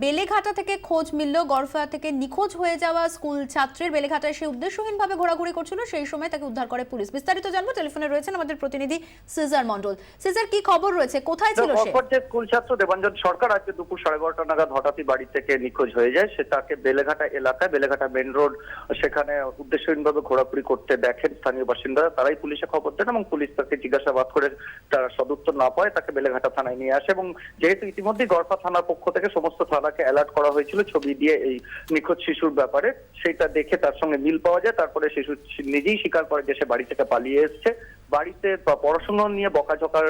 বেলেঘাটা থেকে খোঁজ মিলল, গড়ফা থেকে নিখোঁজ হয়ে যাওয়া স্কুল ছাত্রের বেলেঘাটায় সে উদ্দেশ্যহীনভাবে ঘোরাঘুরি করছিল, সেই সময় তাকে উদ্ধার করে পুলিশ। বিস্তারিত জানবো, টেলিফোনে রয়েছেন আমাদের প্রতিনিধি সিজার মন্ডল। সিজার, কি খবর রয়েছে, কোথায় ছিল সে? স্কুল ছাত্র দেবাঞ্জন সরকার আজকে দুপুর 12:30 নাগাদ হঠাৎই বাড়ি থেকে নিখোঁজ হয়ে যায়। সে তাকে বেলেঘাটা এলাকায়, বেলেঘাটা মেন রোড, সেখানে উদ্দেশ্যহীনভাবে ঘোরাঘুরি করতে দেখেন স্থানীয় বাসিন্দারা। তারাই পুলিশে খবর দেন এবং পুলিশ তাকে জিজ্ঞাসাবাদ করে তারা সদুত্তর না পায় তাকে বেলেঘাটা থানায় নিয়ে আসে। এবং যেহেতু ইতিমধ্যে গড়ফা থানার পক্ষ থেকে সমস্ত থানাকে অ্যালার্ট করা হয়েছিল ছবি দিয়ে এই নিখোঁজ শিশুর ব্যাপারে, সেটা দেখে তার সঙ্গে মিল পাওয়া যায়। তারপরে শিশু নিজেই স্বীকার করে যে সে বাড়ি থেকে পালিয়ে এসছে। বাড়িতে পড়াশোনা নিয়ে বকাঝকার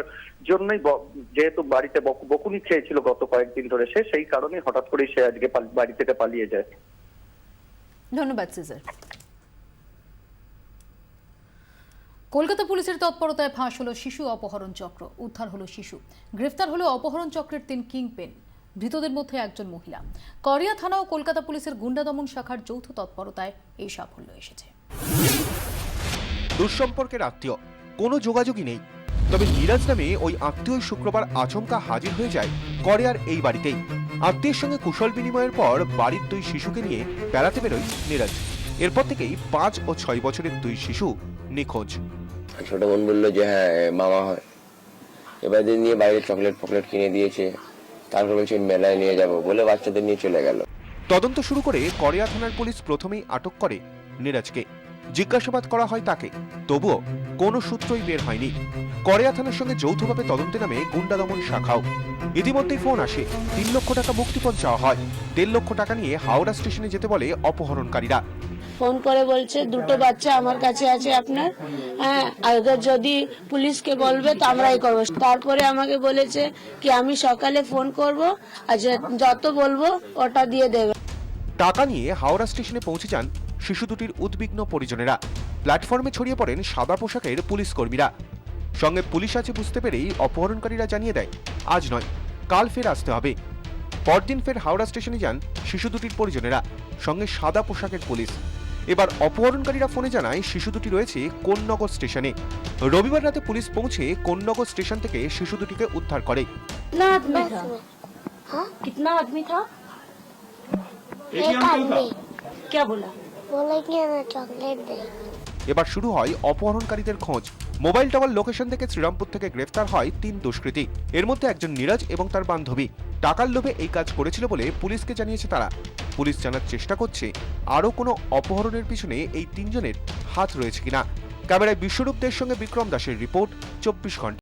জন্যই, যেহেতু বাড়িতে বকুনি খেয়েছিল গত কয়েকদিন ধরে, সেই কারণেই হঠাৎ করে সে আজকে বাড়ি থেকে পালিয়ে যায়। ধন্যবাদ সিজার। কলকাতা পুলিশের তৎপরতায় ফাঁস হলো শিশু অপহরণ চক্র, উদ্ধার হলো শিশু, গ্রেফতার হলো অপহরণ চক্রের 3 কিংপেন, ধৃতদের মধ্যে একজন মহিলা। করিয়া থানা ও কলকাতা পুলিশের গুন্ডা দমন শাখার যৌথ তৎপরতায় এই সাফল্য এসেছে। দুঃসম্পর্কের আত্মীয়, কোনো যোগাযোগই নেই, তবে নীরাজ নামে ওই আত্মীয় শুক্রবার আচমকা হাজির হয়ে যায় করিয়ার এই বাড়িতেই। আত্মীয়ের সঙ্গে কুশল বিনিময়ের পর বাড়ির 2 শিশুকে নিয়ে বেড়াতে বেরোয় নীরাজ। এরপর থেকেই 5 ও 6 বছরের 2 শিশু নিখোঁজ। ছোট বোন বললো যে হ্যাঁ মামা হয়, এবার নিয়ে বাইরে চকলেট ফকলেট কিনে দিয়েছে, তারপর বলছে মেলায় নিয়ে যাব বলে বাচ্চাদের নিয়ে চলে গেল। তদন্ত শুরু করে করিয়া থানার পুলিশ প্রথমেই আটক করে নীরাজকে। জিজ্ঞাসাবাদ করা হয় তাকে, তবুও কোনো সূত্রই বের হয়নি। করিয়া থানার সঙ্গে যৌথভাবে তদন্তে নামে গুন্ডা দমন শাখাও। ইতিমধ্যেই ফোন আসে, 3 লক্ষ টাকা মুক্তিপণ চাওয়া হয়। 1.5 লক্ষ টাকা নিয়ে হাওড়া স্টেশনে যেতে বলে অপহরণকারীরা। ফোন করে বলছে 2টো বাচ্চা আমার কাছে আছে আপনার, হ্যাঁ আগে যদি পুলিশকে বলবে তো আমরাই করবো। তারপরে আমাকে বলেছে কি আমি সকালে ফোন করব, আর যত বলবো ওটা দিয়ে দেবে। টাকা নিয়ে হাওড়া স্টেশনে পৌঁছে যান শিশু দুটির উদ্বিগ্ন পরিজনেরা। প্ল্যাটফর্মে ছড়িয়ে পড়েন সাদা পোশাকের পুলিশ কর্মীরা। সঙ্গে পুলিশ আছে বুঝতে পেরেই অপহরণকারীরা জানিয়ে দেয় আজ নয়, কাল ফের আসতে হবে। পরদিন ফের হাওড়া স্টেশনে যান শিশু দুটির পরিজনেরা, সঙ্গে সাদা পোশাকের পুলিশ। এবার অপহরণকারীরা ফোনে জানায় শিশু দুটি রয়েছে কোন্নগর স্টেশনে। রবিবার রাতে পুলিশ পৌঁছে কোন্নগর স্টেশন থেকে শিশু দুটিকে উদ্ধার করে। कितना आदमी था? एक आदमी। क्या बोला? बोला कि हमें चॉकलेट दे। এবার শুরু হয় অপহরণকারীদের খোঁজ। মোবাইল টাওয়ার লোকেশন থেকে শ্রীরামপুর থেকে গ্রেফতার হয় 3 দুষ্কৃতী। এর মধ্যে একজন নীরাজ এবং তার বান্ধবী টাকার লোভে এই কাজ করেছিল বলে পুলিশকে জানিয়েছে তারা। পুলিশ জানার চেষ্টা করছে আরও কোনো অপহরণের পিছনে এই 3 জনের হাত রয়েছে কিনা। ক্যামেরায় বিশ্বরূপ দের সঙ্গে বিক্রম দাসের রিপোর্ট, 24 ঘন্টা।